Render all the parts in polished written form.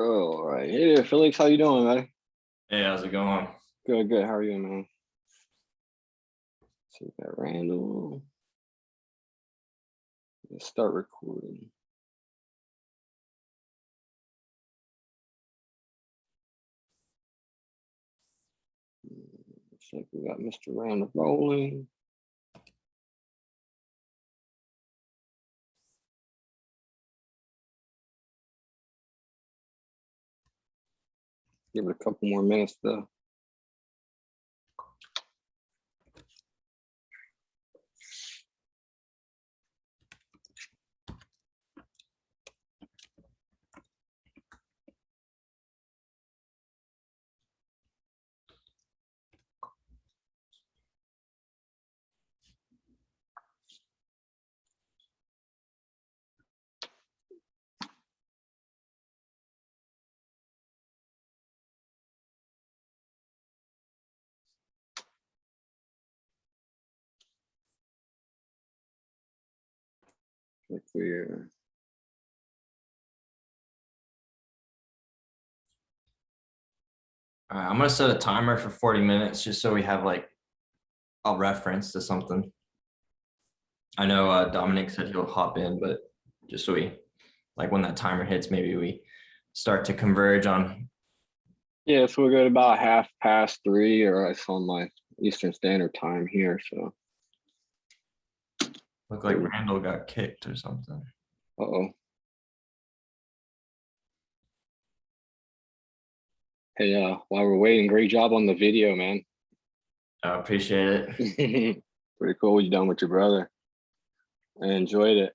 Oh, all right. Hey there, Felix. How you doing, man? Hey, how's it going? Good, good. How are you, man? See that Randall. Let's start recording. Looks like we got Mr. Randall rolling. Give it a couple more minutes though. Like we're All right, I'm gonna set a timer for 40 minutes just so we have like a reference to something. I know Dominic said he'll hop in, but just so we like when that timer hits, maybe we start to converge on. yeah, so we'll go to about 3:30, or it's on my Eastern Standard Time here. So Look like Randall got kicked or something. uh-oh. Hey, while we're waiting, great job on the video, man. I appreciate it. Pretty cool what you done with your brother. I enjoyed it.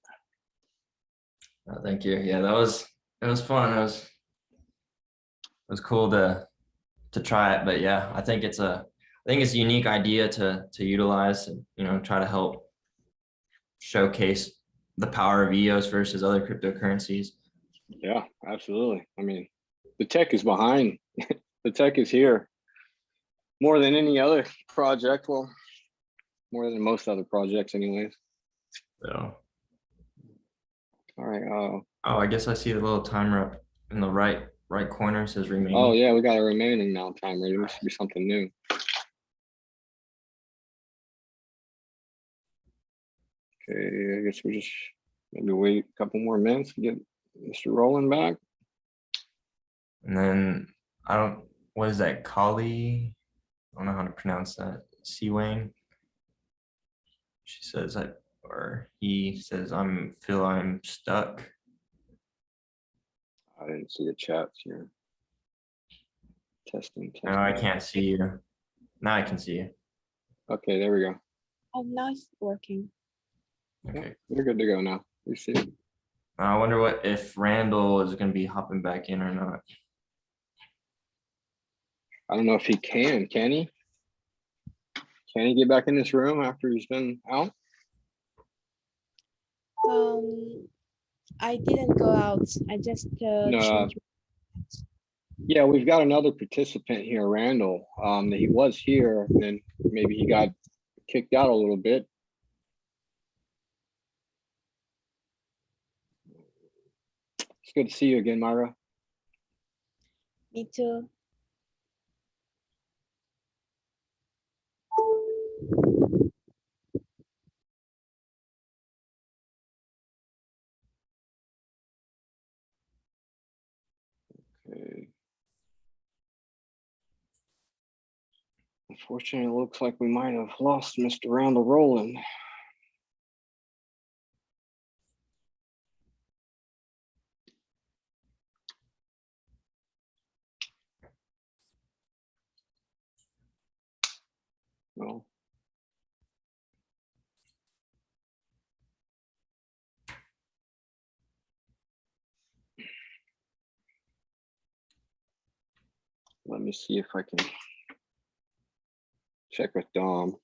Thank you. Yeah, it was fun. It was cool to try it, but yeah, I think it's a unique idea to utilize and try to help showcase the power of EOS versus other cryptocurrencies. Yeah, absolutely. I mean, the tech is behind. The tech is here more than any other project. Well, more than most other projects anyways. So, all right. oh, I guess I see the little timer up in the right corner. It says remaining. Oh yeah, we got a remaining now timer. There should be something new. Okay, I guess we just maybe wait a couple more minutes to get Mr. Roland back. And then what is that? Kali? I don't know how to pronounce that. Wayne. She says he says, I'm stuck. I didn't see the chats here. Testing. No, I can't see you. Now I can see you. Okay, there we go. Oh, now it's working. Okay. Yeah, we're good to go now. We see. I wonder if Randall is going to be hopping back in or not. I don't know if he can. Can he? Can he get back in this room after he's been out? I didn't go out. I just No. changed. Yeah, we've got another participant here, Randall. That he was here, and then maybe he got kicked out a little bit. It's good to see you again, Myra. Me too. Okay. Unfortunately, it looks like we might have lost Mr. Randall Roland. Well, let me see if I can check with Dom.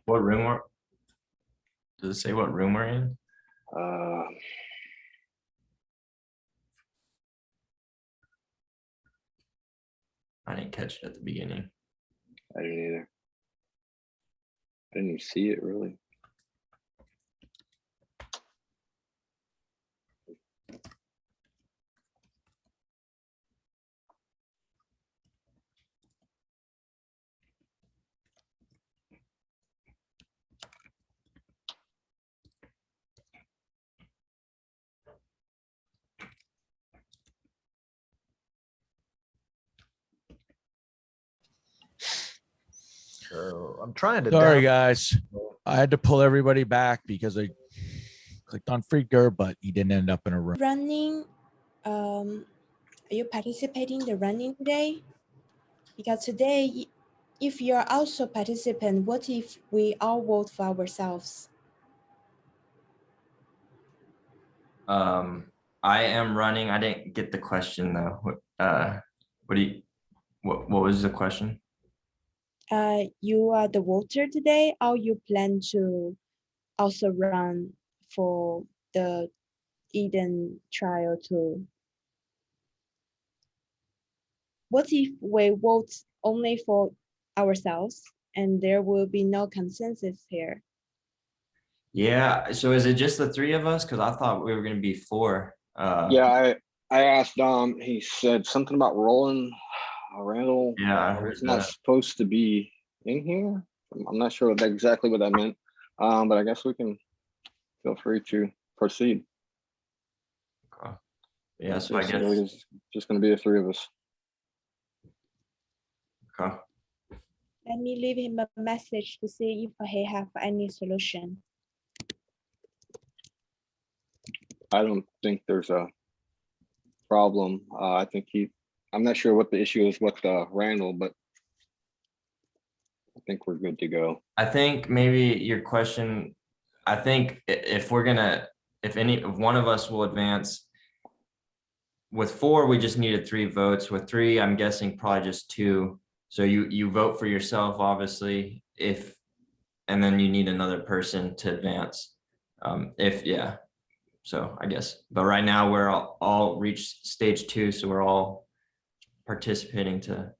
What room does it say what room we're in? I didn't catch it at the beginning. I didn't either. I didn't even see it really. So I'm trying to. Sorry, down- guys. I had to pull everybody back because I clicked on Freaker, but he didn't end up in a room. Running, are you participating in the running today? Because today, if you're also participant, what if we all vote for ourselves? I am running. I didn't get the question though. What was the question? You are the voter today, or you plan to also run for the Eden trial too? What if we vote only for ourselves and there will be no consensus here? Yeah. So is it just the three of us? Because I thought we were going to be four. Yeah, I asked Dom. He said something about Roland Randall. Yeah, I heard was not that. supposed to be in here. I'm not sure exactly what that meant. But I guess we can feel free to proceed. Okay. Yeah. So I guess. It's just going to be the three of us. Okay. Let me leave him a message to see if he have any solution. I don't think there's a problem. I think I'm not sure what the issue is with Randall, but I think we're good to go. I think maybe your question, I think if we're gonna, if one of us will advance, with four, we just needed 3 votes. With 3, I'm guessing probably just 2. So you vote for yourself, obviously, and then you need another person to advance. Yeah. So I guess, but right now we're all reached stage 2. So we're all participating to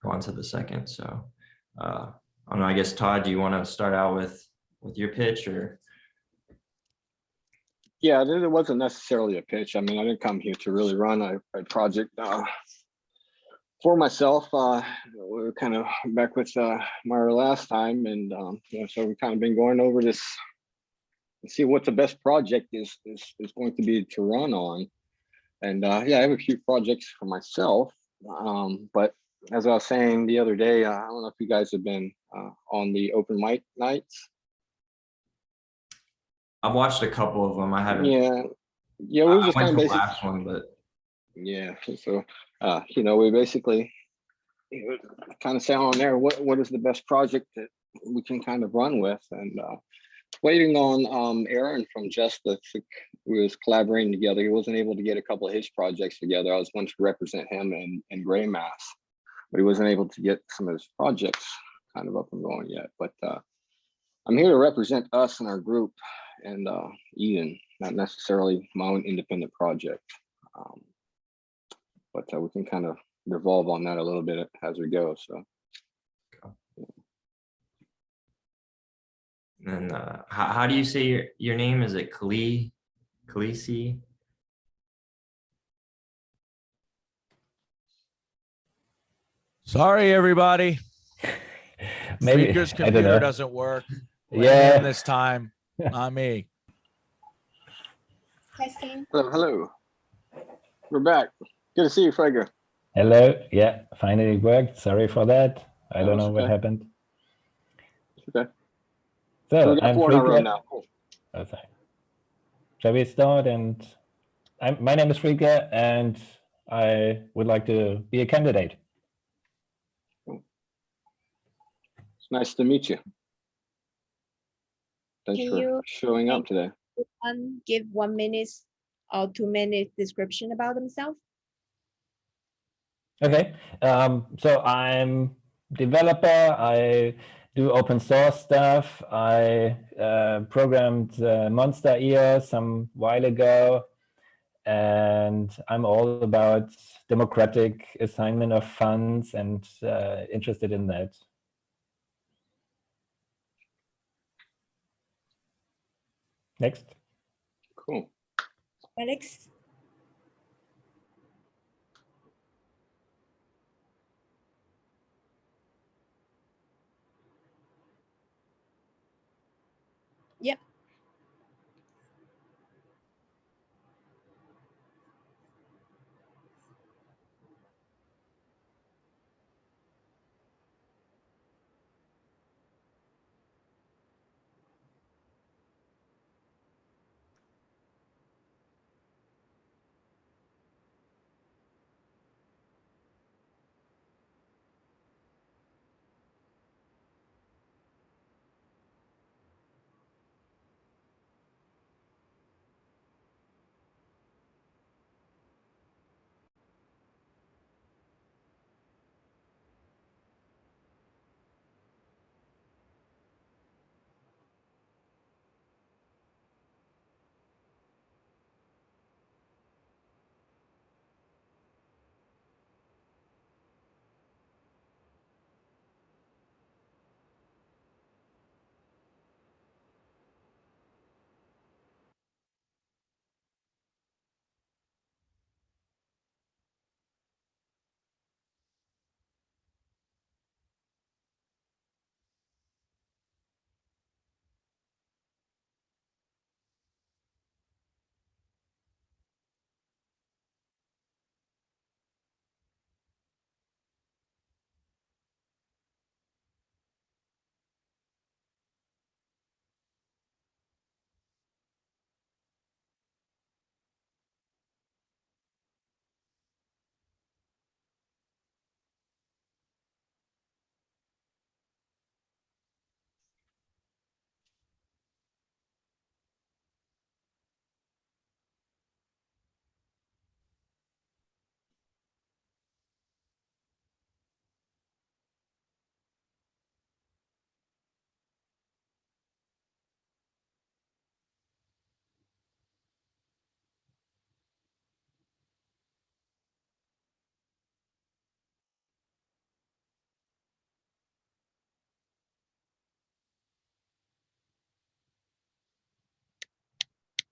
go on to the second. So I don't know, I guess, Todd, do you want to start out with your pitch or? Yeah, there wasn't necessarily a pitch. I mean, I didn't come here to really run a project for myself. We were kind of back with Myra last time, and so we've kind of been going over this and see what the best project is going to be to run on. And yeah, I have a few projects for myself, but as I was saying the other day, I don't know if you guys have been on the open mic nights. I've watched a couple of them. I haven't. Yeah, we were just I kind went of to the basic. last one, but Yeah, so we basically kind of say on there what is the best project that we can kind of run with, and waiting on Aaron from Justice. We was collaborating together. He wasn't able to get a couple of his projects together. I was going to represent him in Gray Mass, but he wasn't able to get some of his projects kind of up and going yet. But I'm here to represent us and our group and Eden, not necessarily my own independent project. But we can kind of revolve on that a little bit as we go. So. And how do you say your name? Is it Khaleesi? Sorry, everybody. Maybe Freaker's I don't computer know. doesn't work. Yeah. Him this time, not me. Testing. Hello. We're back. Good to see you, Frager. Hello. Yeah, finally it worked. Sorry for that. I No, don't know it's what okay. happened. Okay. So we got I'm 4 in a row Frieger. now. Cool. Okay. Shall we start? And my name is Frieger, and I would like to be a candidate. It's nice to meet you. Thanks Can for you showing up today. give 1 minute or 2 minute description about themselves? Okay. So I'm developer. I do open source stuff. I programmed Monster EOS some while ago, and I'm all about democratic assignment of funds and interested in that. Next. Cool. Alex? Yep.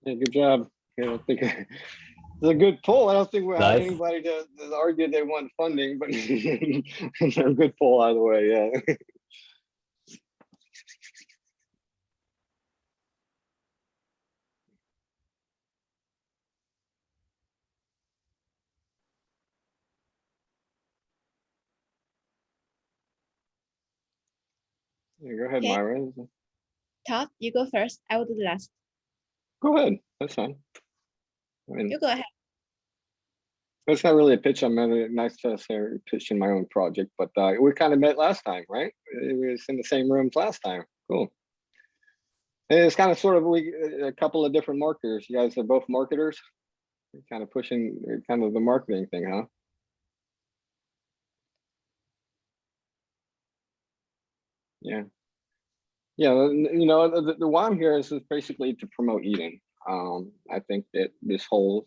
Yeah, good job. Yeah, I think it's a good poll. I don't think we had Nice. anybody to argue they want funding, but a good poll out of the way. Yeah. Yeah, go ahead, Okay. Myra. Todd, you go first. I will do the last. Go ahead. That's fine. I mean, You go ahead. it's not really a pitch. I'm nice to say pitching my own project, but we kind of met last time, right? We was in the same rooms last time. Cool. And it's kind of sort of a couple of different marketers. You guys are both marketers. You're kind of pushing kind of the marketing thing, huh? Yeah. Yeah, you know, the why I'm here is basically to promote Eden. I think that this whole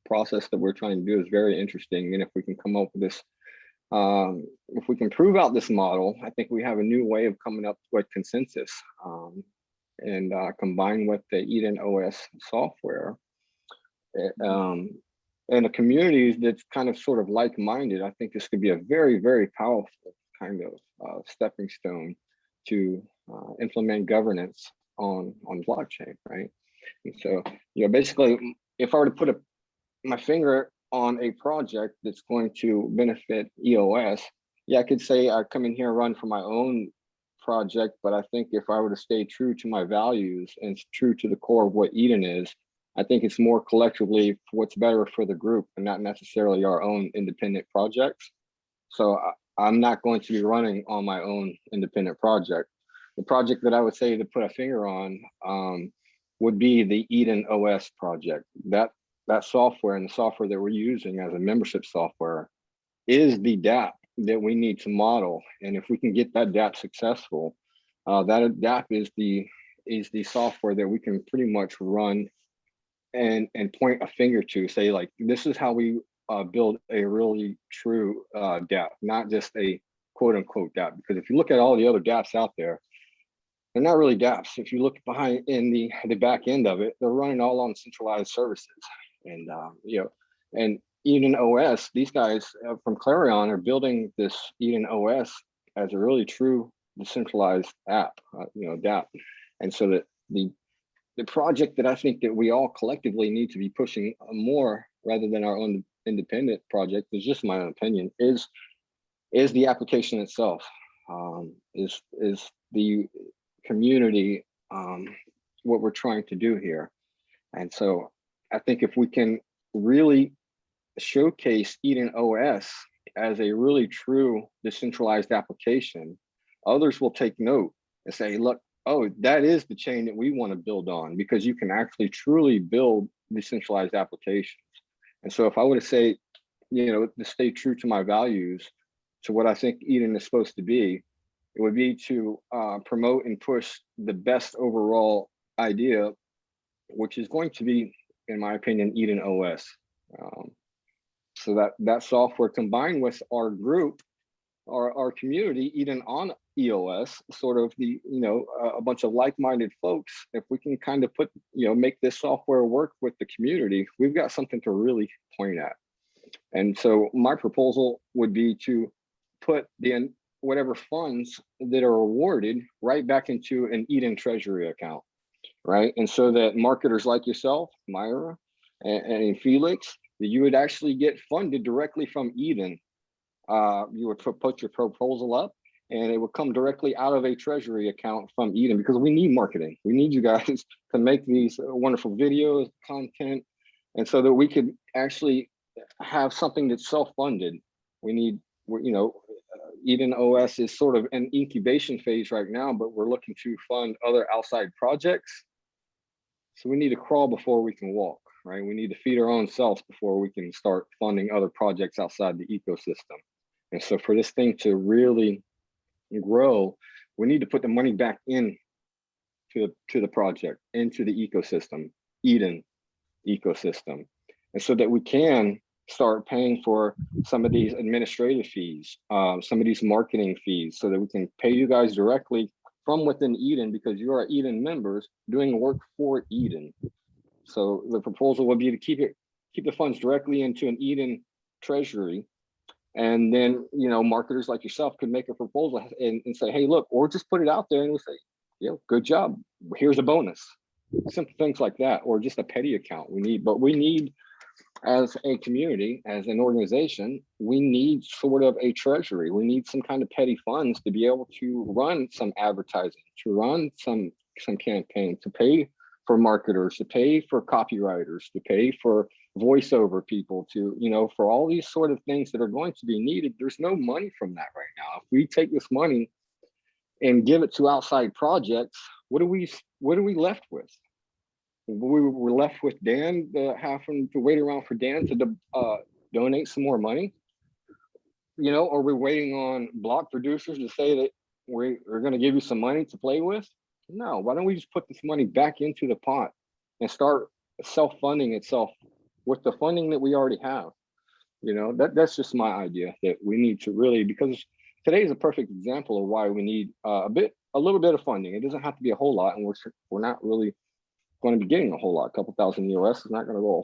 process that we're trying to do is very interesting, and if we can come up with this, if we can prove out this model, I think we have a new way of coming up with consensus, and combined with the Eden OS software, and a community that's kind of sort of like-minded. I think this could be a very, very powerful kind of stepping stone to implement governance on blockchain, right? And so, you know, basically, if I were to put my finger on a project that's going to benefit EOS, yeah, I could say I come in here and run for my own project, but I think if I were to stay true to my values and true to the core of what Eden is, I think it's more collectively what's better for the group and not necessarily our own independent projects. So I'm not going to be running on my own independent project. The project that I would say to put a finger on would be the Eden OS project. That software and the software that we're using as a membership software is the DApp that we need to model. And if we can get that DApp successful, that DApp is the software that we can pretty much run and point a finger to, say like, this is how we build a really true DApp, not just a quote unquote DApp. Because if you look at all the other DApps out there, they're not really DApps. If you look behind in the back end of it, they're running all on centralized services. And and Eden OS, these guys from Clarion are building this Eden OS as a really true decentralized app, DApp. And so that the project that I think that we all collectively need to be pushing more, rather than our own independent project, is just my own opinion, is the application itself, is the community, what we're trying to do here. And so I think if we can really showcase Eden OS as a really true decentralized application, others will take note and say, look, oh, that is the chain that we want to build on, because you can actually truly build decentralized applications. And so if I were to say, to stay true to my values, to what I think Eden is supposed to be, it would be to promote and push the best overall idea, which is going to be, in my opinion, Eden OS. So that software, combined with our group, our community, Eden on EOS, sort of a bunch of like-minded folks, if we can kind of make this software work with the community, we've got something to really point at. And so my proposal would be to put whatever funds that are awarded right back into an Eden treasury account, right? And so that marketers like yourself, Myra, and Felix, that you would actually get funded directly from Eden. You would put your proposal up, and it would come directly out of a treasury account from Eden, because we need marketing. We need you guys to make these wonderful videos, content, and so that we could actually have something that's self-funded. We need, Eden OS is sort of an incubation phase right now, but we're looking to fund other outside projects. So we need to crawl before we can walk, right? We need to feed our own selves before we can start funding other projects outside the ecosystem. And so for this thing to really grow, we need to put the money back in to the project, into the ecosystem, Eden ecosystem. And so that we can start paying for some of these administrative fees, some of these marketing fees, so that we can pay you guys directly from within Eden, because you are Eden members doing work for Eden. So the proposal would be to keep the funds directly into an Eden treasury. And then, marketers like yourself could make a proposal and say, hey, look, or just put it out there and we'll say, good job, here's a bonus. Simple things like that, or just a petty account we need, as a community, as an organization, we need sort of a treasury. We need some kind of petty funds to be able to run some advertising, to run some campaign, to pay for marketers, to pay for copywriters, to pay for voiceover people, to, for all these sort of things that are going to be needed. There's no money from that right now. If we take this money and give it to outside projects, what are we left with? We were left with Dan having to wait around for Dan to donate some more money, or we're waiting on block producers to say that we're going to give you some money to play with. No, why don't we just put this money back into the pot and start self-funding itself with the funding that we already have? That's just my idea, that we need to really, because today is a perfect example of why we need a little bit of funding. It doesn't have to be a whole lot, and we're not really going to be getting a whole lot. A couple thousand EOS is not going to go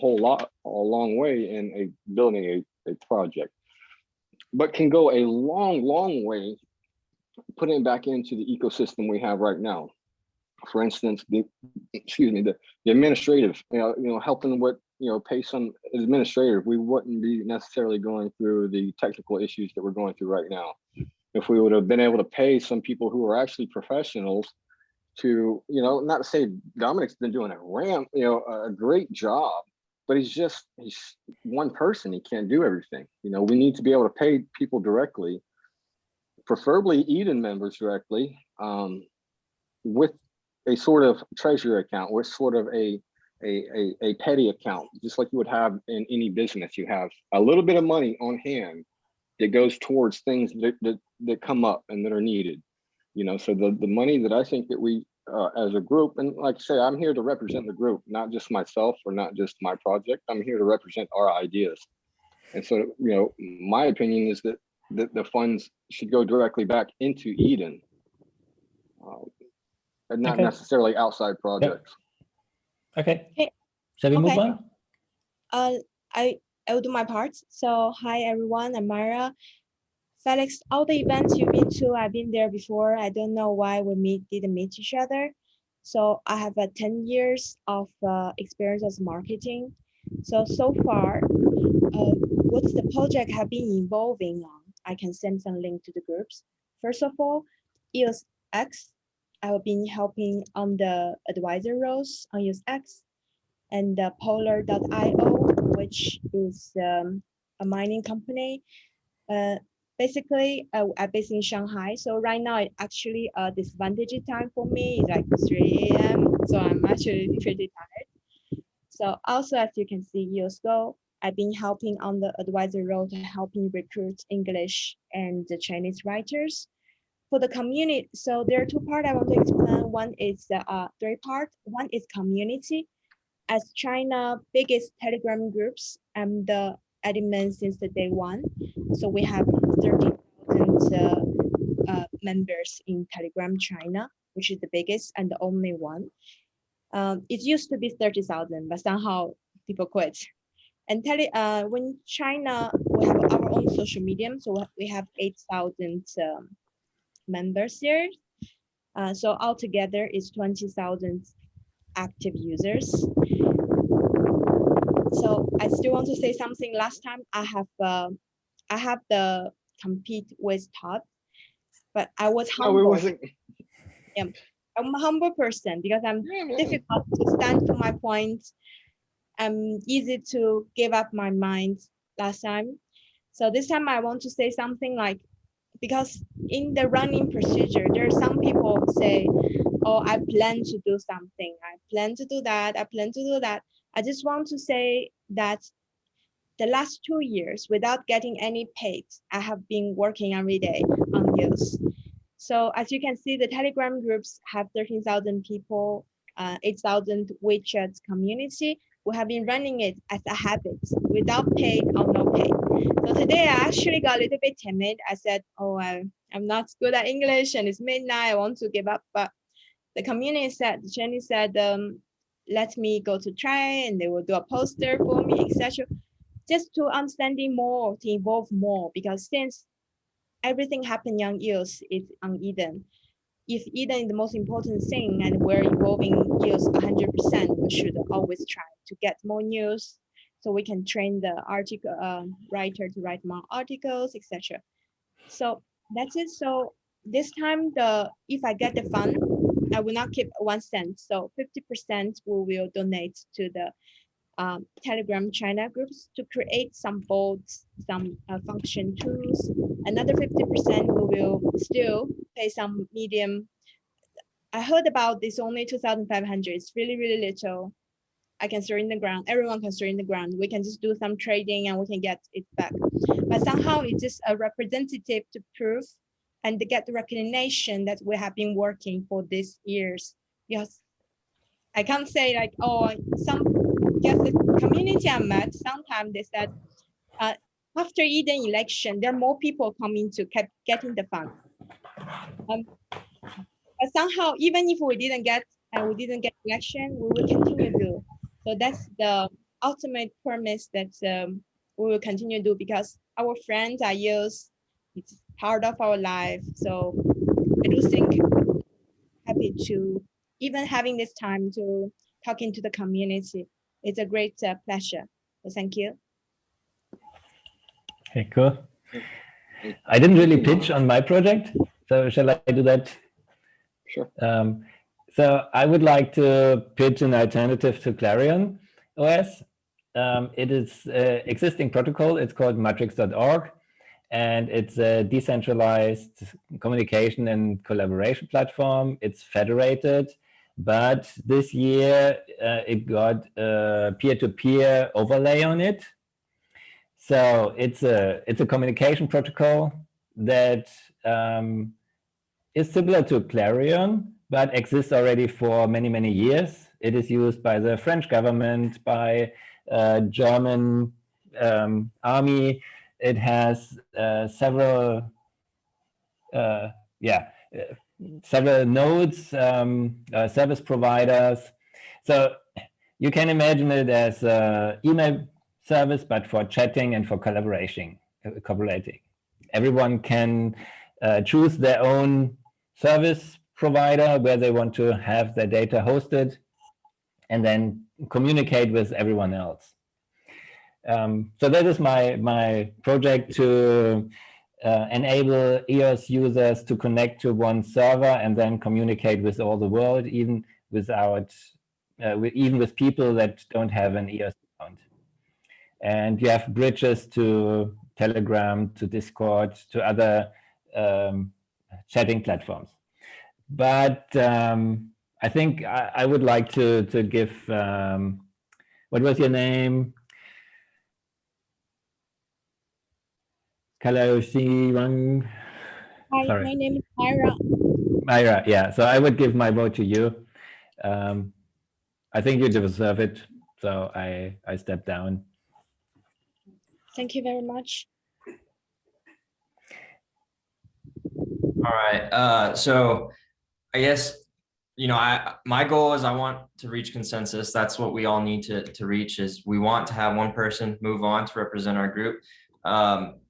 a long way in building a project, but can go a long way putting it back into the ecosystem we have right now. For instance, the administrative, helping with, pay some administrative. We wouldn't be necessarily going through the technical issues that we're going through right now if we would have been able to pay some people who are actually professionals to, not to say Dominic's been doing a great job, but he's one person. He can't do everything. We need to be able to pay people directly, preferably Eden members directly, with a sort of treasury account, with sort of a petty account, just like you would have in any business. You have a little bit of money on hand that goes towards things that come up and that are needed. So the money that I think that we as a group. And like I say, I'm here to represent the group, not just myself or not just my project. I'm here to represent our ideas. And so, you know, my opinion is that the funds should go directly back into Eden, and not Okay. necessarily outside projects. Okay. Okay. Shall we move Okay. on? I will do my part. So hi everyone, I'm Myra. Felix, all the events you've been to, I've been there before. I don't know why we didn't meet each other. So I have 10 years of experience as marketing. So far, what's the project have been involving on? I can send some link to the groups. First of all, EOS X, I have been helping on the advisor roles on EOS X, and Polar.io, which is a mining company. Basically, I'm based in Shanghai. So right now, it actually disadvantage time for me is like 3 a.m. So I'm actually pretty tired. So also, as you can see, years ago, I've been helping on the advisor role to helping recruit English and the Chinese writers for the community. So there are two parts I want to explain. One is the three part. One is community. As China biggest Telegram groups, I'm the admin since the day one. So we have 30,000 members in Telegram China, which is the biggest and the only one. It used to be 30,000, but somehow people quit. And when China, we have our own social media, so we have 8,000 members here. So altogether, it's 20,000 active users. So I still want to say something. Last time I have the compete with Todd, but I was No, we humble. wasn't. I'm a humble person because I'm difficult to stand to my point. I'm easy to give up my mind last time. So this time I want to say something like, because in the running procedure, there are some people say, oh, I plan to do something. I plan to do that. I plan to do that. I just want to say that the last 2 years, without getting any paid, I have been working every day on EOS. So as you can see, the Telegram groups have 13,000 people, 8,000 WeChat community. We have been running it as a habit, without paid or no paid. So today I actually got a little bit timid. I said, oh, I'm not good at English and it's midnight, I want to give up. But the community said, Jenny said, let me go to try, and they will do a poster for me, etc. Just to understanding more, to involve more, because since everything happened on EOS, it's on Eden. If Eden is the most important thing and we're involving EOS 100%, we should always try to get more news so we can train the article writer to write more articles, etc. So that's it. So this time, if I get the fund, I will not keep 1 cent. So 50% we will donate to the Telegram China groups to create some bots, some function tools. Another 50% we will still pay some medium. I heard about this only 2,500. It's really, really little. I can throw in the ground. Everyone can throw in the ground. We can just do some trading and we can get it back. But somehow it's just a representative to prove and to get the recognition that we have been working for these years. Yes, I can't say like, oh, just the community I met, sometimes they said, after Eden election, there are more people coming to keep getting the fund. But somehow, even if we didn't get election, we will continue to do. So that's the ultimate promise that we will continue to do, because our friends are used, it's part of our life. So I do think happy to even having this time to talking to the community. It's a great pleasure. So thank you. Okay, cool. I didn't really pitch on my project, so shall I do that? Sure. So I would like to pitch an alternative to Clarion OS. It is an existing protocol. It's called matrix.org, and it's a decentralized communication and collaboration platform. It's federated, but this year it got a peer-to-peer overlay on it. So it's a communication protocol that is similar to Clarion, but exists already for many, many years. It is used by the French government, by German army. It has several several nodes, service providers. So you can imagine it as an email service, but for chatting and for collaborating. Everyone can choose their own service provider where they want to have their data hosted and then communicate with everyone else. So that is my project to enable EOS users to connect to one server and then communicate with all the world, even without, even with people that don't have an EOS account. And you have bridges to Telegram, to Discord, to other chatting platforms. But I think I would like to give, what was your name? Kalayoshi Wang. Hi, Sorry. my name is Myra. Myra, yeah. So I would give my vote to you. I think you deserve it. So I step down. Thank you very much. All right. So I guess, you know, my goal is I want to reach consensus. That's what we all need to reach, is we want to have one person move on to represent our group.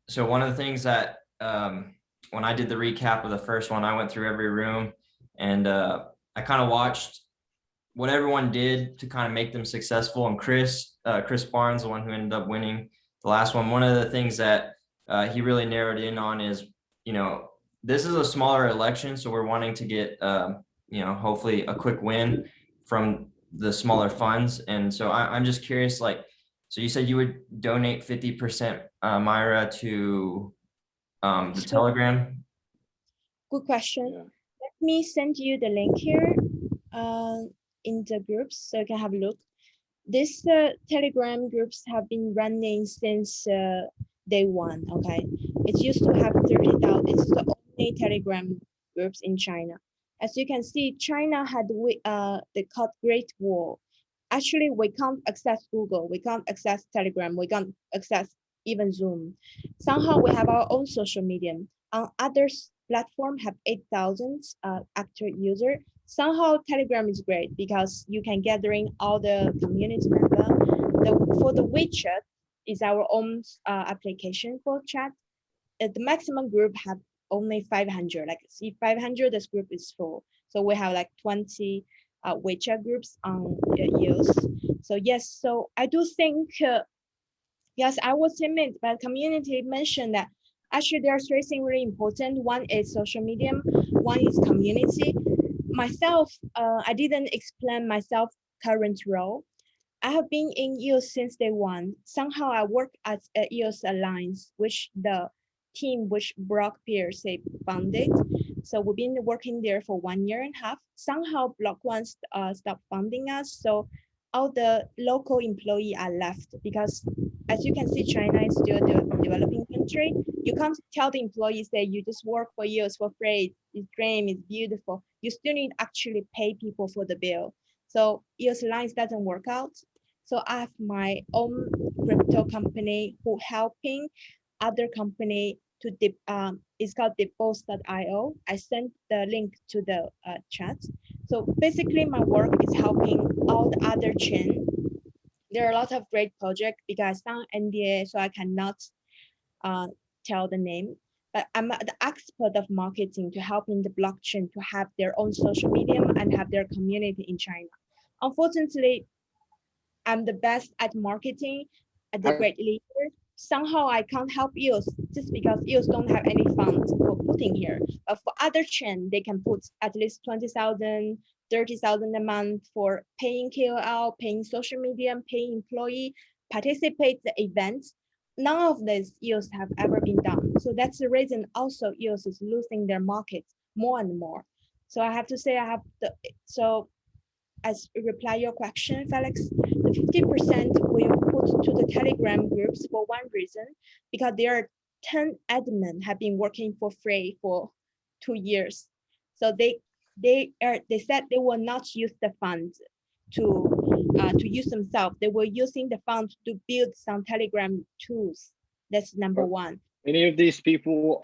So one of the things that when I did the recap of the first one, I went through every room and I kind of watched what everyone did to kind of make them successful. And Chris Barnes, the one who ended up winning the last one of the things that he really narrowed in on is, you know, this is a smaller election, so we're wanting to get, you know, hopefully a quick win from the smaller funds. And so I'm just curious, like, so you said you would donate 50%, Myra, to the So- Telegram. Good question. Yeah. Let me send you the link here in the groups so you can have a look. These Telegram groups have been running since day one, okay? It used to have 30,000. It's the only Telegram groups in China. As you can see, China had the Great Wall. Actually, we can't access Google, we can't access Telegram, we can't access even Zoom. Somehow we have our own social media. On other platform have 8,000 active user. Somehow Telegram is great because you can gathering all the community member. For the WeChat is our own application for chat. The maximum group have only 500. Like see 500, this group is full. So we have like 20 WeChat groups on EOS. So yes, so I do think yes, I was timid, but community mentioned that actually there are three things really important. One is social media, one is community. Myself, I didn't explain myself current role. I have been in EOS since day one. Somehow I work at EOS Alliance, which the team which Brock Pierce founded. So we've been working there for 1.5 years. Somehow Block One stopped funding us. So all the local employees are left because as you can see, China is still a developing country. You can't tell the employees that you just work for years for free. It's dream, it's beautiful. You still need to actually pay people for the bill. So EOS Alliance doesn't work out. So I have my own crypto company who helping other company to it's called Depose.io. I sent the link to the chat. So basically my work is helping all the other chain. There are a lot of great projects because I'm NDA, so I cannot tell the name. But I'm the expert of marketing to help in the blockchain to have their own social media and have their community in China. Unfortunately, I'm the best at marketing, at the great leader. Somehow I can't help EOS just because EOS don't have any funds for putting here. But for other chain, they can put at least 20,000, 30,000 a month for paying KOL, paying social media, paying employee, participate the events. None of this EOS have ever been done. So that's the reason also EOS is losing their market more and more. So I have to say so as reply your question, Felix, the 50% we put to the Telegram groups for one reason, because there are 10 admin have been working for free for 2 years. So they they said they will not use the funds to use themselves. They were using the funds to build some Telegram tools. That's number one. Any of these people,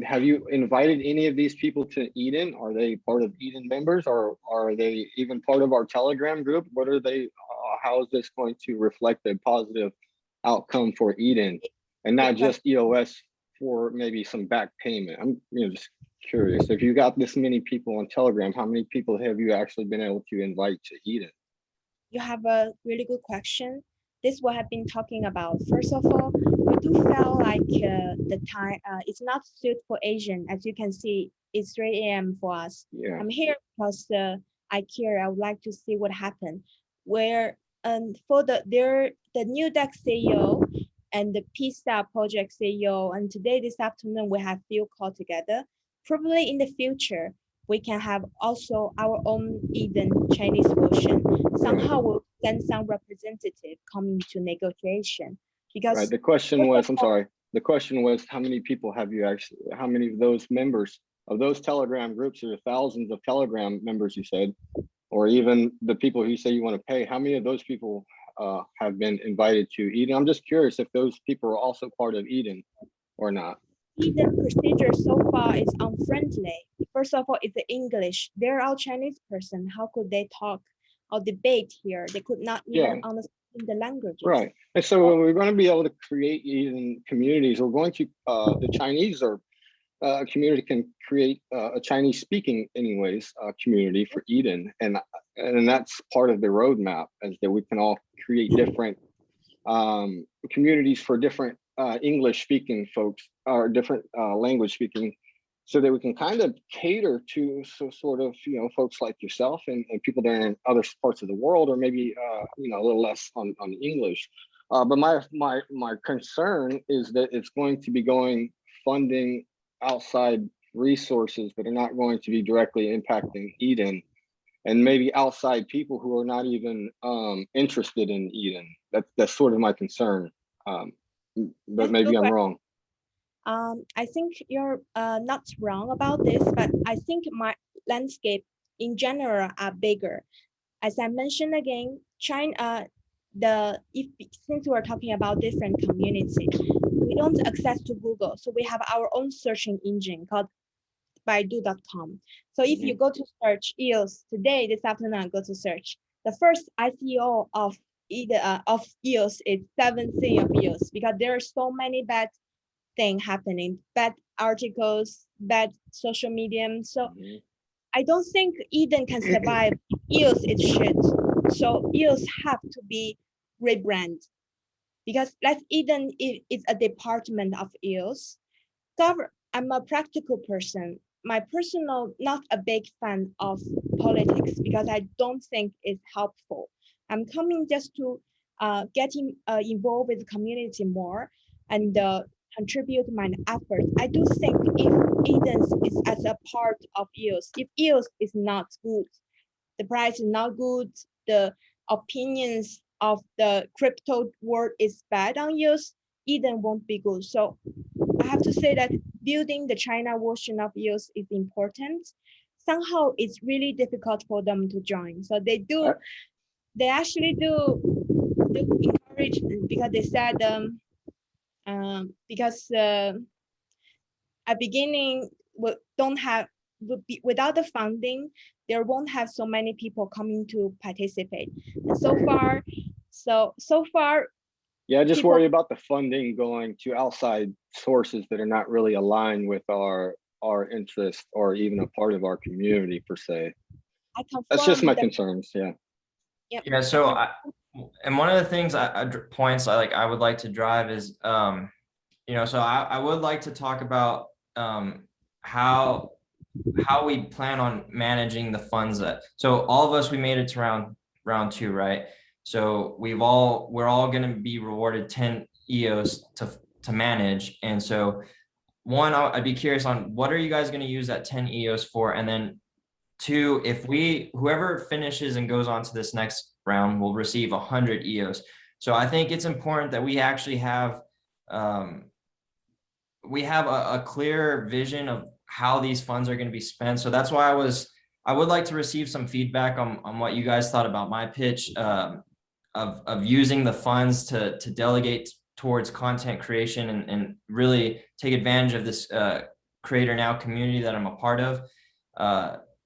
have you invited any of these people to Eden? Are they part of Eden members, or are they even part of our Telegram group? What are they? How is this going to reflect a positive outcome for Eden, and not just EOS for maybe some back payment? I'm just curious. If you got this many people on Telegram, how many people have you actually been able to invite to Eden? You have a really good question. This is what I've been talking about. First of all, we do feel like the time it's not suited for Asian. As you can see, it's 3 a.m. for us. Yeah. I'm here because I care. I would like to see what happened. Where for the new deck CEO and the PSAP project CEO, and today this afternoon we have few call together. Probably in the future we can have also our own Eden Chinese version. Somehow we'll send some representative coming to negotiation. Because right. The question was, I'm sorry. The question was, how many people have you actually, how many of those members of those Telegram groups, or thousands of Telegram members you said, or even the people who say you want to pay, how many of those people have been invited to Eden? I'm just curious if those people are also part of Eden or not. Eden procedure so far is unfriendly. First of all, it's the English. They're all Chinese person. How could they talk or debate here? They could not even understand the languages. Right. And so we're going to be able to create Eden communities. We're going to, the Chinese or community can create a Chinese speaking anyways, community for Eden. And that's part of the roadmap, is that we can all create different communities for different English speaking folks, or different language speaking, so that we can kind of cater to sort of, folks like yourself and people that are in other parts of the world, or maybe, a little less on English. But my concern is that it's going to be funding outside resources that are not going to be directly impacting Eden, and maybe outside people who are not even interested in Eden. That's sort of my concern. But maybe I'm wrong. I think you're not wrong about this, but I think my landscape in general are bigger. As I mentioned again, China, since we're talking about different communities, we don't access to Google, so we have our own searching engine called Baidu.com. So if you go to search EOS today, this afternoon, go to search. The first ICO of EOS is 7C of EOS, because there are so many bad things happening, bad articles, bad social media. So I don't think Eden can survive. EOS is shit. So EOS have to be rebranded, because Eden is a department of EOS. I'm a practical person. My personal, not a big fan of politics, because I don't think it's helpful. I'm coming just to getting involved with the community more and contribute my effort. I do think if Eden is as a part of EOS, if EOS is not good, the price is not good, the opinions of the crypto world is bad on EOS, Eden won't be good. So I have to say that building the China version of EOS is important. Somehow it's really difficult for them to join. So they actually do encourage, because they said because at beginning without the funding, there won't have so many people coming to participate. And so far. Yeah, I just worry about the funding going to outside sources that are not really aligned with our interest, or even a part of our community per se. That's just my concerns. Yeah. Yep. Yeah. So and one of the things points I would like to drive is, so I would like to talk about how we plan on managing the funds so all of us, we made it to round 2, right? So we're all going to be rewarded 10 EOS to manage. And so one, I'd be curious on what are you guys going to use that 10 EOS for? And then 2, if whoever finishes and goes on to this next round will receive 100 EOS. So I think it's important that we actually have a clear vision of how these funds are going to be spent. So that's why I was I would like to receive some feedback on what you guys thought about my pitch of using the funds to delegate towards content creation and really take advantage of this Creator Now community that I'm a part of.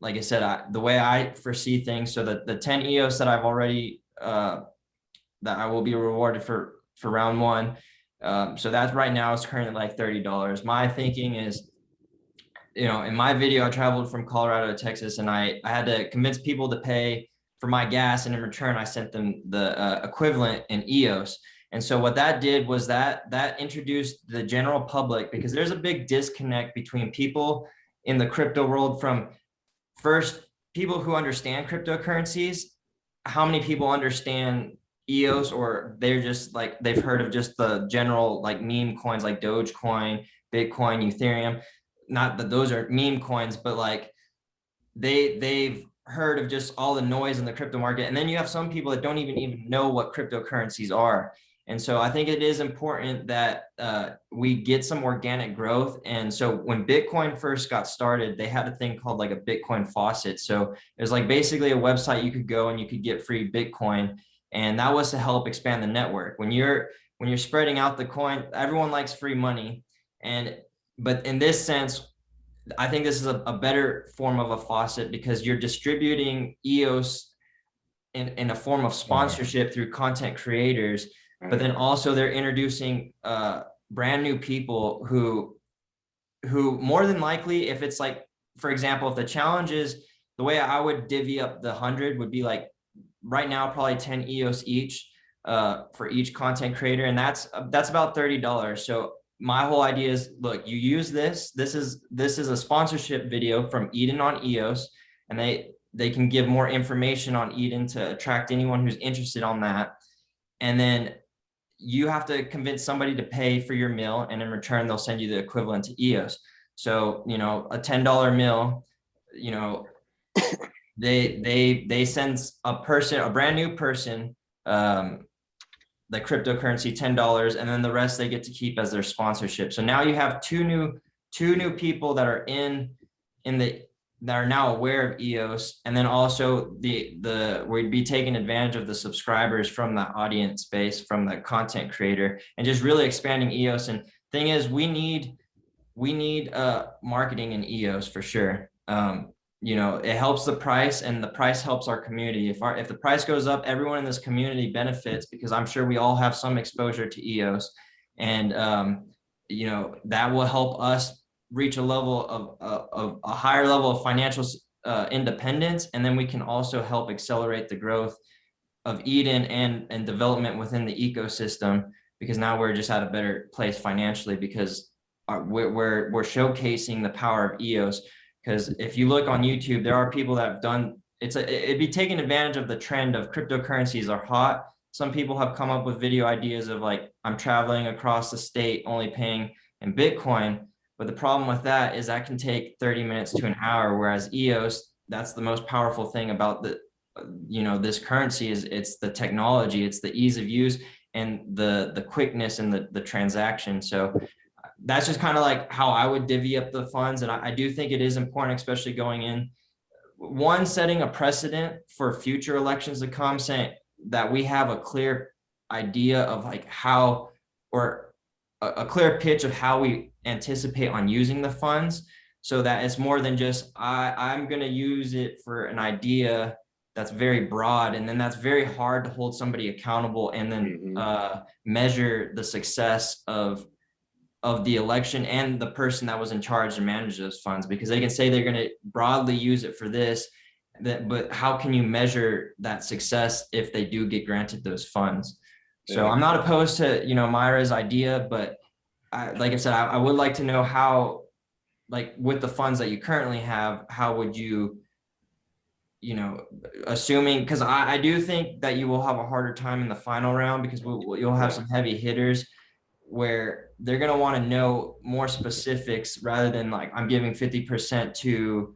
Like I said, the way I foresee things, so that the 10 EOS that I've already that I will be rewarded for round one. So that's right now is currently like $30. My thinking is, you know, in my video, I traveled from Colorado to Texas, and I had to convince people to pay for my gas, and in return, I sent them the equivalent in EOS. And so what that did was that introduced the general public, because there's a big disconnect between people in the crypto world from first people who understand cryptocurrencies. How many people understand EOS, or they're just like, they've heard of just the general like meme coins like Dogecoin, Bitcoin, Ethereum. Not that those are meme coins, but like they've heard of just all the noise in the crypto market. And then you have some people that don't even know what cryptocurrencies are. And so I think it is important that we get some organic growth. And so when Bitcoin first got started, they had a thing called like a Bitcoin faucet. So it was like basically a website you could go and you could get free Bitcoin. And that was to help expand the network. When you're spreading out the coin, everyone likes free money. But in this sense, I think this is a better form of a faucet, because you're distributing EOS in a form of sponsorship through content creators, but then also they're introducing brand new people who more than likely, if it's like, for example, if the challenge is, the way I would divvy up the 100 would be like right now, probably 10 EOS each for each content creator. And that's about $30. So my whole idea is, look, you use this is a sponsorship video from Eden on EOS, and they can give more information on Eden to attract anyone who's interested on that. And then you have to convince somebody to pay for your meal, and in return, they'll send you the equivalent to EOS. So, you know, a $10 meal, you know, they send a brand new person, the cryptocurrency $10, and then the rest they get to keep as their sponsorship. So now you have two new people that are that are now aware of EOS, and then also we'd be taking advantage of the subscribers from the audience base, from the content creator, and just really expanding EOS. And thing is, we need marketing in EOS for sure. You know, it helps the price, and the price helps our community. If the price goes up, everyone in this community benefits, because I'm sure we all have some exposure to EOS, and you know, that will help us reach a level of a higher level of financial independence, and then we can also help accelerate the growth of Eden and development within the ecosystem, because now we're just at a better place financially, because we're showcasing the power of EOS. Because if you look on YouTube, there are people that have done it'd be taking advantage of the trend of cryptocurrencies are hot. Some people have come up with video ideas of like, I'm traveling across the state only paying in Bitcoin. But the problem with that is that can take 30 minutes to an hour, whereas EOS, that's the most powerful thing about this currency is it's the technology, it's the ease of use, and the quickness and the transaction. So that's just kind of like how I would divvy up the funds. And I do think it is important, especially going in, one, setting a precedent for future elections to come, saying that we have a clear idea of like how, or a clear pitch of how we anticipate on using the funds, so that it's more than just I'm going to use it for an idea that's very broad, and then that's very hard to hold somebody accountable and then measure the success of the election and the person that was in charge to manage those funds, because they can say they're going to broadly use it for this, but how can you measure that success if they do get granted those funds? So I'm not opposed to, Myra's idea, but like I said, I would like to know how, like with the funds that you currently have, how would you, assuming, because I do think that you will have a harder time in the final round, because you'll have some heavy hitters where they're going to want to know more specifics, rather than like, I'm giving 50% to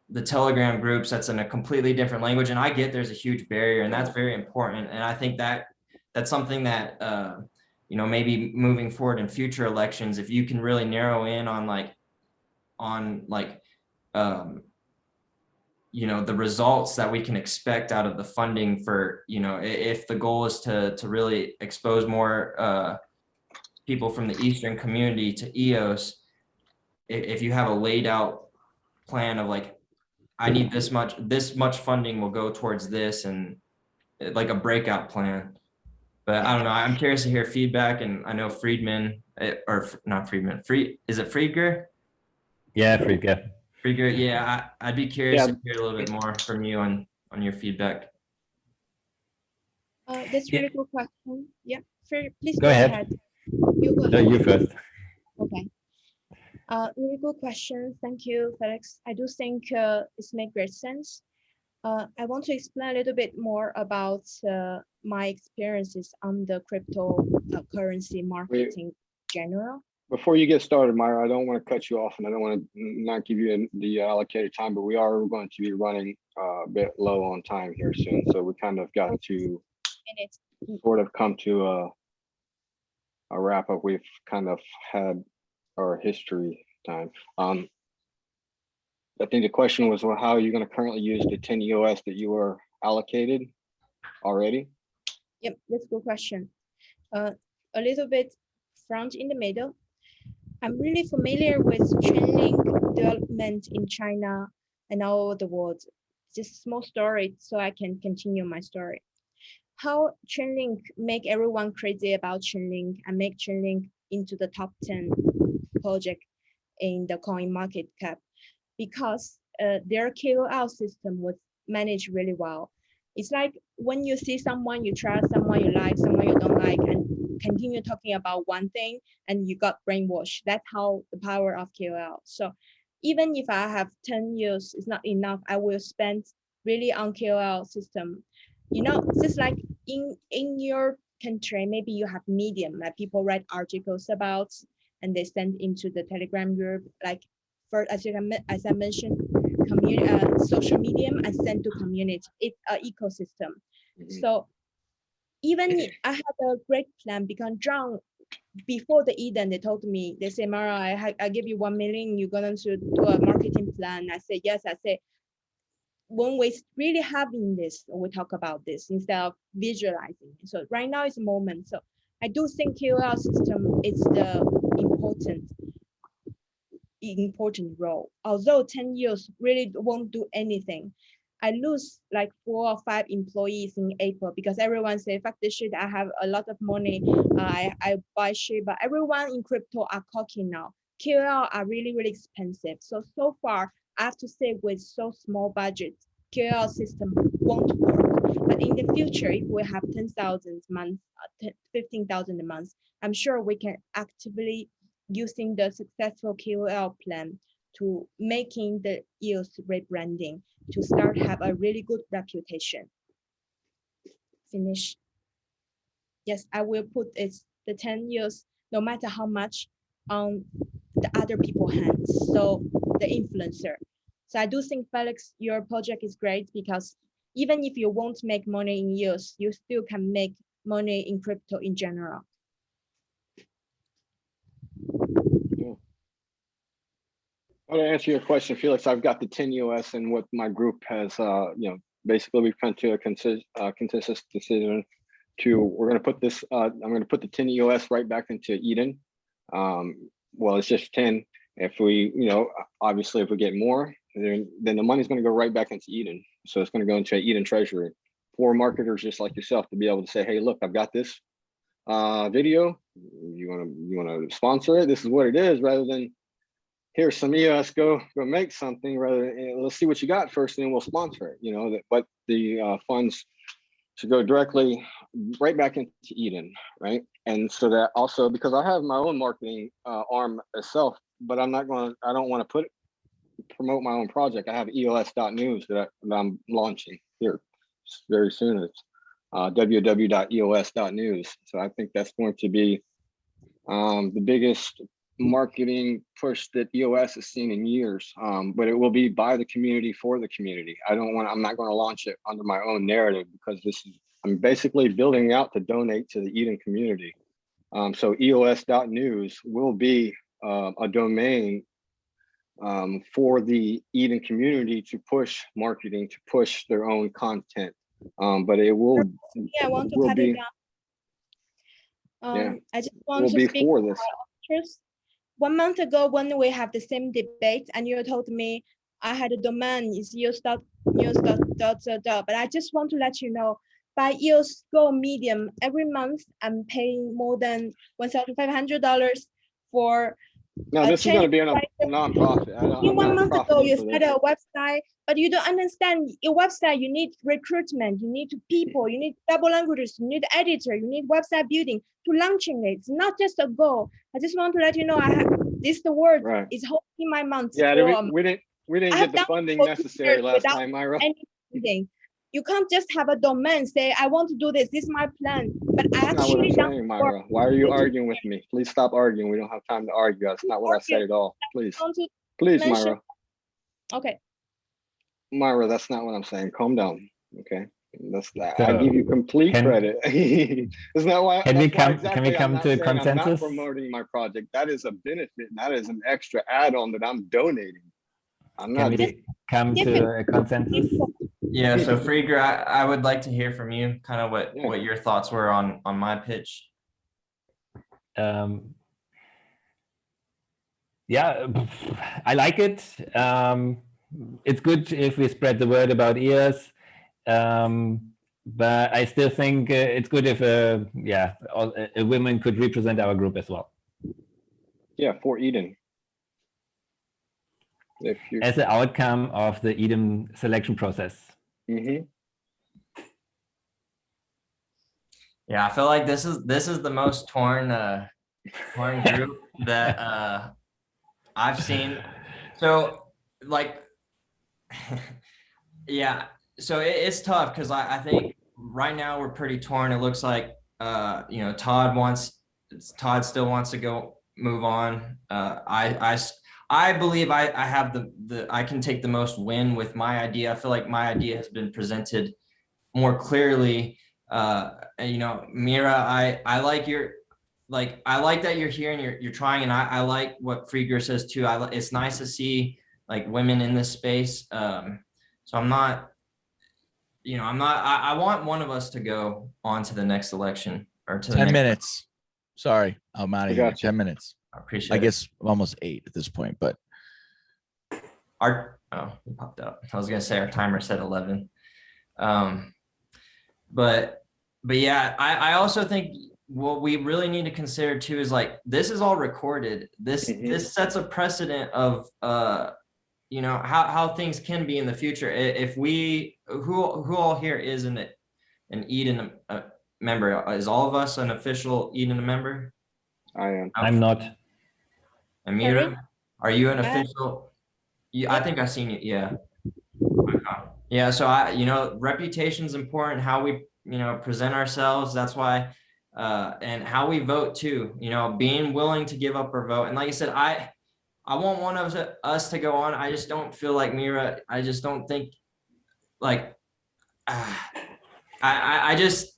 the Telegram groups. That's in a completely different language. And I get there's a huge barrier, and that's very important. And I think that's something that, maybe moving forward in future elections, if you can really narrow in on you know, the results that we can expect out of the funding for, you know, if the goal is to really expose more people from the Eastern community to EOS, if you have a laid out plan of like, I need this much funding will go towards this, and like a breakout plan. But I don't know, I'm curious to hear feedback. And I know Friedman, or not Friedman, is it Friedger? Yeah, Friedger. Friedger, yeah, I'd be curious Yeah. to hear a little bit more from you on your feedback. That's Yeah. really good question. Yeah, please Go go ahead. ahead. You go No, ahead. you first. Okay. Really good question. Thank you, Felix. I do think it's make great sense. I want to explain a little bit more about my experiences on the cryptocurrency marketing in general. Before you get started, Myra, I don't want to cut you off, and I don't want to not give you the allocated time, but we are going to be running a bit low on time here soon. So we kind of got to sort of come to a wrap up. We've kind of had our history time. I think the question was, well, how are you going to currently use the 10 EOS that you were allocated already? Yep, that's a good question. A little bit front in the middle. I'm really familiar with Chainlink development in China and all over the world. Just a small story so I can continue my story. How Chainlink make everyone crazy about Chainlink and make Chainlink into the top 10 project in the coin market cap, because their KOL system was managed really well. It's like when you see someone you trust, someone you like, someone you don't like, and continue talking about one thing and you got brainwashed. That's how the power of KOL. So even if I have 10 years, it's not enough. I will spend really on KOL system. You know, just like in your country, maybe you have Medium, like people write articles about and they send into the Telegram group. Like for as I mentioned, social medium, I send to community. It's an ecosystem. So even I had a great plan because John, before the Eden, they told me, they say, Mara, I give you 1 million, you're going to do a marketing plan. I say, yes. I say, when we really having this, we talk about this instead of visualizing. So right now is a moment. So I do think KOL system is the important role. Although 10 years really won't do anything. I lose like 4 or 5 employees in April because everyone say, fuck this shit, I have a lot of money, I buy shit, but everyone in crypto are talking now. KOL are really, really expensive. So far, I have to say with so small budget, KOL system won't work. But in the future, if we have 10,000 a month, 15,000 a month, I'm sure we can actively using the successful KOL plan to making the EOS rebranding to start have a really good reputation. Finish. Yes, I will put the 10 years, no matter how much, on the other people's hands. So the influencer. So I do think, Felix, your project is great because even if you won't make money in EOS, you still can make money in crypto in general. To answer your question, Felix, I've got the 10 EOS, and what my group has, basically we've come to a consensus decision to, we're going to put this, I'm going to put the 10 EOS right back into Eden. Well, it's just 10. If we, obviously if we get more, then the money's going to go right back into Eden. So it's going to go into Eden treasury for marketers just like yourself to be able to say, hey, look, I've got this video. You want to sponsor it? This is what it is, rather than here's some EOS, go make something, rather than, let's see what you got first and then we'll sponsor it. But the funds should go directly right back into Eden, right? And so that also, because I have my own marketing arm itself, but I don't want to promote my own project. I have EOS.news that I'm launching here very soon. It's www.eos.news. So I think that's going to be the biggest marketing push that EOS has seen in years, but it will be by the community for the community. I'm not going to launch it under my own narrative, because I'm basically building out to donate to the Eden community. So EOS.news will be a domain for the Eden community to push marketing, to push their own content. But it will, I want to will cut be, it down. yeah, I just want will to be speak for this. interest. 1 month ago, when we have the same debate, and you told me I had a domain is EOS. But I just want to let you know, by EOS Go Medium, every month I'm paying more than $1,500 for. No, this is going to be a change nonprofit. I'm 1 not month ago, profiting you for started this. a website, but you don't understand. Your website, you need recruitment, you need people, you need double languages, you need editor, you need website building to launching it. It's not just a goal. I just want to let you know, I have this. The word Right. is holding my month. Yeah, for, we didn't I get have the done funding for 2 necessary years last without time, Myra. anything. You can't just have a domain, say, I want to do this, this is my plan. But I That's not what I'm actually done saying, work. Myra. Why are you arguing with me? Please stop arguing. We don't have time to argue. That's not what I said at all. Please, I want to please, mention- Myra. Okay. Myra, that's not what I'm saying. Calm down. Okay. That's that. So, I give you complete can- credit. Isn't that why? Can we That's why come? Can we exactly I'm come not to a saying I'm not consensus? promoting my project. That is a benefit. And that is an extra add-on that I'm donating. I'm Can not. we come to a consensus? Yeah, so Frieger, I would like to hear from you, kind of Yeah. what your thoughts were on my pitch. Yeah, I like it. It's good if we spread the word about EOS, but I still think it's good if a woman could represent our group as well Yeah, for Eden. If you. as the outcome of the Eden selection process. Mhm. Yeah, I feel like this is the most torn group that I've seen. So like, yeah, so it's tough because I think right now we're pretty torn. It looks like you know, Todd still wants to move on. I believe I have the I can take the most win with my idea. I feel like my idea has been presented more clearly. And, you know, Mira, I like your, like, I like that you're here and you're trying, and I like what Frieger says too. It's nice to see like women in this space. So I'm not, you know, I want one of us to go on to the next election or to the 10 next. minutes. Sorry, I'm out I of here. got you. 10 minutes. I appreciate I it. guess almost 8 at this point, but Oh, it popped up. I was gonna say our timer said 11. But yeah, I also think what we really need to consider too is like, this is all recorded. This sets a precedent of you know, how things can be in the future. If we who all here is an Eden member? Is all of us an official Eden member? I am. I'm not. Amira, Sorry? are you an official? I think I've seen you. Yeah. Yeah. So you know, reputation's important. How we, you know, present ourselves. That's why, and how we vote too. You know, being willing to give up our vote. And like I said, I want one of us to go on. I just don't feel like Mira. I just don't think like, I just,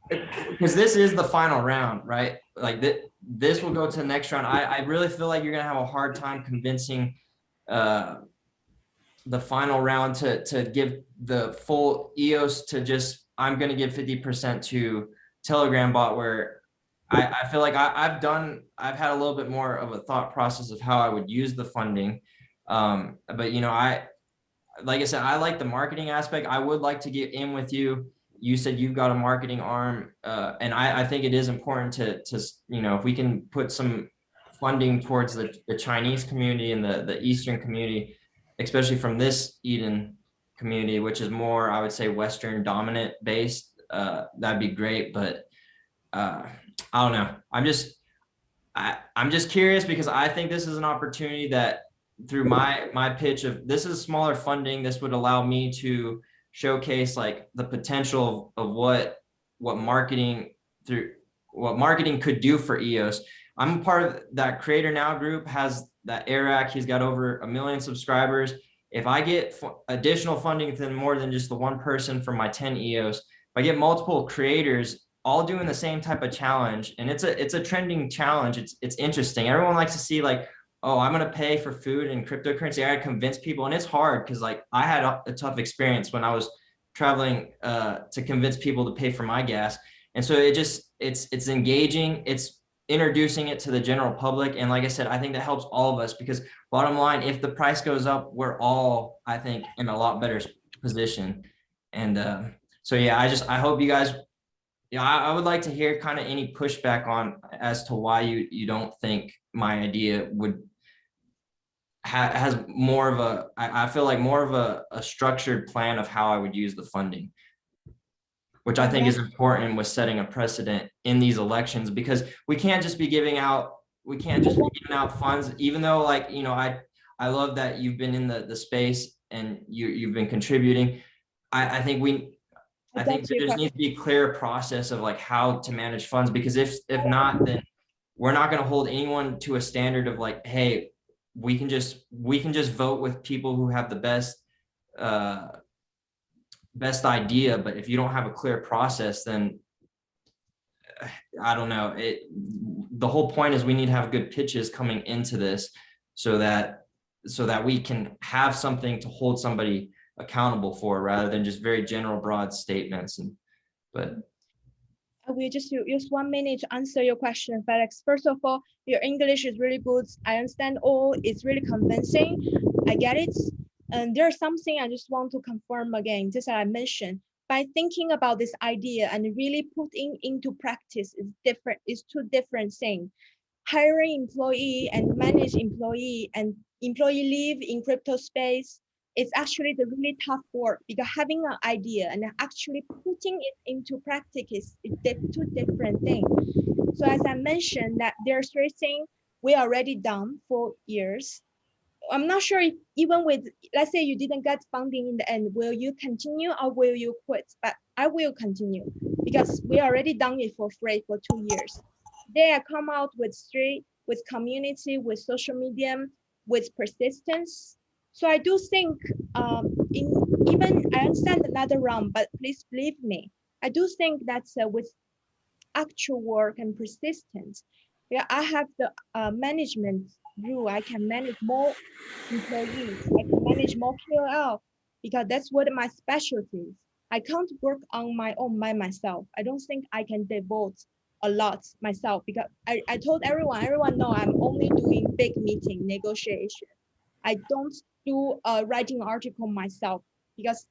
because this is the final round, right? Like this will go to the next round. I really feel like you're gonna have a hard time convincing the final round to give the full EOS to just, I'm gonna give 50% to Telegram bot, where I feel like I've had a little bit more of a thought process of how I would use the funding. But you know, like I said, I like the marketing aspect. I would like to get in with you. You said you've got a marketing arm, and I think it is important to you know, if we can put some funding towards the Chinese community and the Eastern community, especially from this Eden community, which is more, I would say, Western dominant based, that'd be great. But I don't know. I'm just curious, because I think this is an opportunity that, through my pitch of, this is smaller funding, this would allow me to showcase like the potential of what marketing could do for EOS. I'm a part of that Creator Now group, has that Eric, he's got over 1 million subscribers. If I get additional funding than more than just the one person from my 10 EOS, if I get multiple creators all doing the same type of challenge, and it's a trending challenge, it's interesting. Everyone likes to see like, oh, I'm going to pay for food and cryptocurrency. I convince people, and it's hard because like I had a tough experience when I was traveling to convince people to pay for my gas. And so it's engaging, it's introducing it to the general public. And like I said, I think that helps all of us because bottom line, if the price goes up, we're all, I think, in a lot better position. And so, yeah, I hope you guys, yeah, I would like to hear kind of any pushback on as to why you don't think my idea would has more of a, I feel like more of a structured plan of how I would use the funding, which I think is important with setting a precedent in these elections, because we can't just be giving out, funds, even though like, you know, I love that you've been in the space and you've been contributing. I think there just needs to be a clear process of like how to manage funds, because if not, then we're not going to hold anyone to a standard of like, hey, we can just vote with people who have the best idea. But if you don't have a clear process, then I don't know. The whole point is we need to have good pitches coming into this so that we can have something to hold somebody accountable for, rather than just very general broad statements. But I will just use 1 minute to answer your question, Felix. First of all, your English is really good. I understand all. It's really convincing. I get it. And there's something I just want to confirm again, just as I mentioned, by thinking about this idea and really putting into practice is different. It's two different things. Hiring employee and manage employee and employee live in crypto space, it's actually the really tough work, because having an idea and actually putting it into practice is two different things. So as I mentioned, that there are 3 things we already done for years. I'm not sure if even with, let's say you didn't get funding in the end, will you continue or will you quit? But I will continue because we already done it for free for 2 years. They come out with 3, with community, with social media, with persistence. So I do think even I understand another round, but please believe me, I do think that with actual work and persistence, yeah, I have the management rule. I can manage more employees. I can manage more KOL because that's what my specialty is. I can't work on my own by myself. I don't think I can devote a lot myself, because I told everyone know I'm only doing big meeting negotiation. I don't do writing article myself, because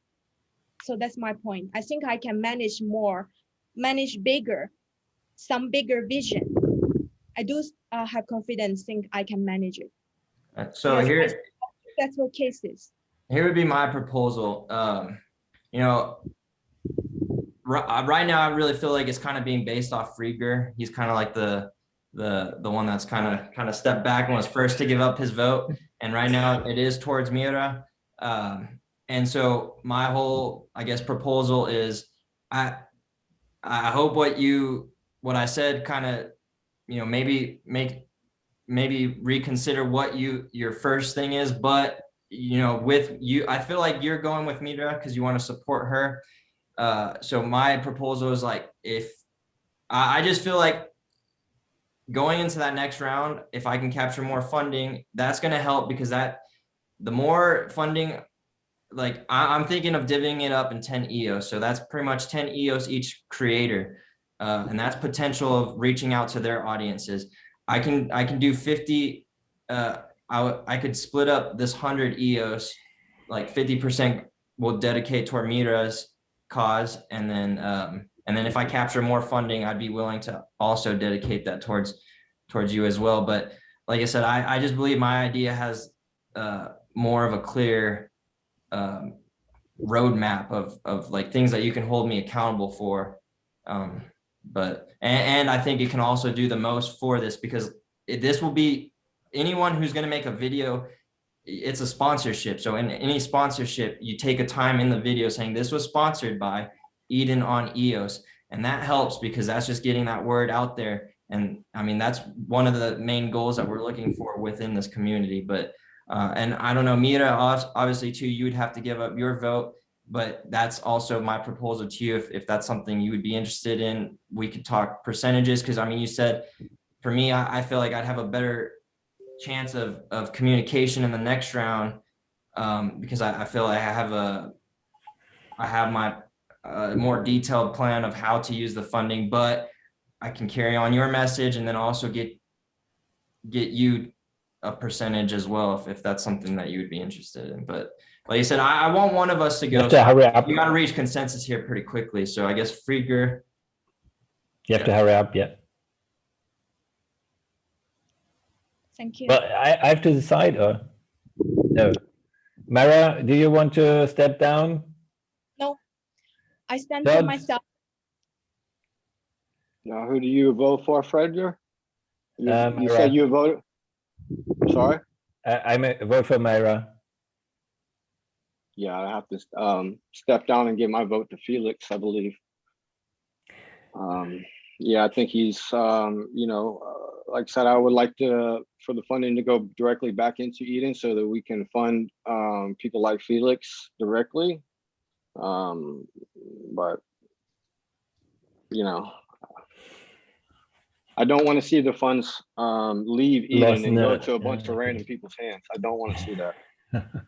so that's my point. I think I can manage more, manage bigger, some bigger vision. I do have confidence, think I can manage it. So yes, that's what cases. Here would be my proposal. You know, right now I really feel like it's kind of being based off Frieger. He's kind of like the one that's kind of stepped back and was first to give up his vote. And right now it is towards Mira. And so my whole, I guess, proposal is I hope what I said kind of, you know, maybe reconsider what your first thing is. But, you know, with you, I feel like you're going with Mira because you want to support her. So my proposal is like, if I just feel like going into that next round, if I can capture more funding, that's going to help, because the more funding, like I'm thinking of divvying it up in 10 EOS. So that's pretty much 10 EOS each creator. And that's potential of reaching out to their audiences. I can do 50. I could split up this 100 EOS, like 50% will dedicate toward Mira's cause. And then if I capture more funding, I'd be willing to also dedicate that towards you as well. But like I said, I just believe my idea has more of a clear roadmap of like things that you can hold me accountable for. But I think it can also do the most for this, because this will be anyone who's going to make a video. It's a sponsorship. So in any sponsorship, you take a time in the video saying this was sponsored by Eden on EOS. And that helps, because that's just getting that word out there. And I mean, that's one of the main goals that we're looking for within this community. But and I don't know, Mira, obviously too, you would have to give up your vote, but that's also my proposal to you. If that's something you would be interested in, we could talk percentages. Cause I mean, you said, for me, I feel like I'd have a better chance of communication in the next round, because I feel like I have my more detailed plan of how to use the funding, but I can carry on your message and then also get you a percentage as well if that's something that you would be interested in. But like you said, I want one of us to You go. have to hurry up. You got to reach consensus here pretty quickly. So I guess Friedger. You have to hurry up. Yeah. Thank you. Well, I have to decide, or no? Mara, do you want to step down? No, I stand for Todd? myself. Now, who do you vote for, Frederick? You Myra. said you voted. I'm sorry. I vote for Myra. Yeah, I have to step down and give my vote to Felix, I believe. Yeah, I think he's, you know, like I said, I would like for the funding to go directly back into Eden so that we can fund people like Felix directly. But, you know, I don't want to see the funds leave Eden and go to a bunch of random people's hands. I don't want to see that.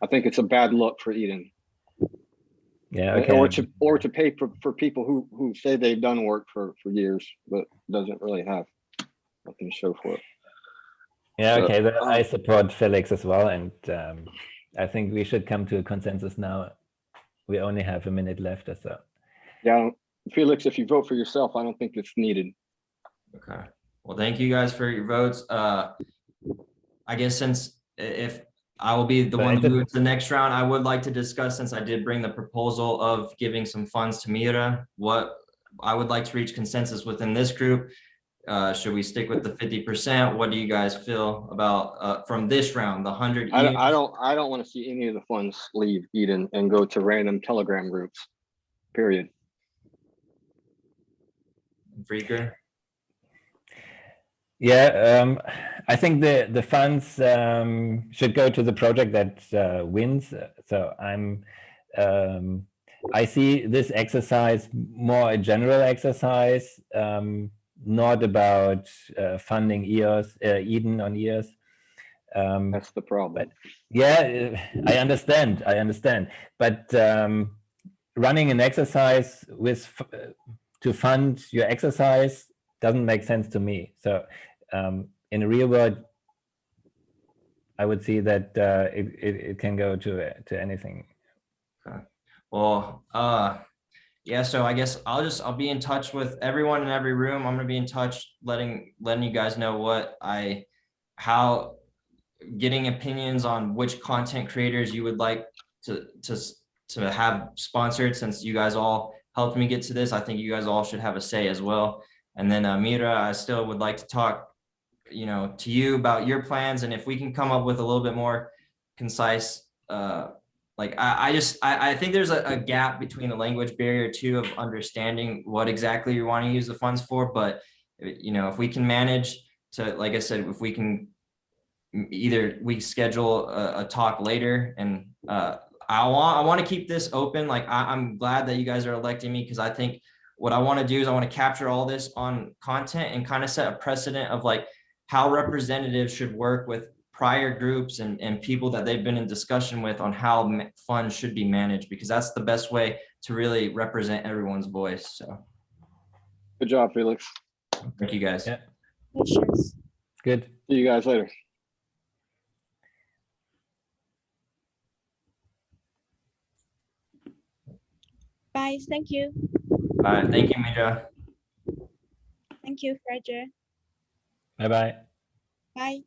I think it's a bad look for Eden. Yeah, okay. Or to pay for people who say they've done work for years, but doesn't really have nothing to show for it. Yeah, So, okay. Well, I support Felix as well, and I think we should come to a consensus now. We only have a minute left or so. yeah, Felix, if you vote for yourself, I don't think it's needed. Okay. Well, thank you guys for your votes. I guess since if I will be the one to move to the next round, I would like to discuss, since I did bring the proposal of giving some funds to Mira, what I would like to reach consensus within this group. Should we stick with the 50%? What do you guys feel about from this round, the 100? I don't want to see any of the funds leave Eden and go to random Telegram groups, period. Freaker? Yeah, I think the funds should go to the project that wins. So I see this exercise more a general exercise, not about funding EOS, Eden on EOS. That's the problem. But yeah, I understand. But running an exercise to fund your exercise doesn't make sense to me. So in the real world, I would see that it can go to anything. Okay. Well, yeah, so I guess I'll be in touch with everyone in every room. I'm gonna be in touch, letting you guys know how getting opinions on which content creators you would like to have sponsored, since you guys all helped me get to this. I think you guys all should have a say as well. And then Mira, I still would like to talk, you know, to you about your plans, and if we can come up with a little bit more concise, like I think there's a gap between the language barrier too of understanding what exactly you want to use the funds for. But you know, if we can manage to, like I said, if we can either we schedule a talk later, and I want to keep this open. Like I'm glad that you guys are electing me, because I think what I want to do is I want to capture all this on content and kind of set a precedent of like how representatives should work with prior groups and people that they've been in discussion with on how funds should be managed, because that's the best way to really represent everyone's voice. So good job, Felix. thank you guys. Yeah. Patience. Good. See you guys later. Bye. Thank you. All right, thank you, Mira. Thank you, Frederick. Bye-bye. Bye.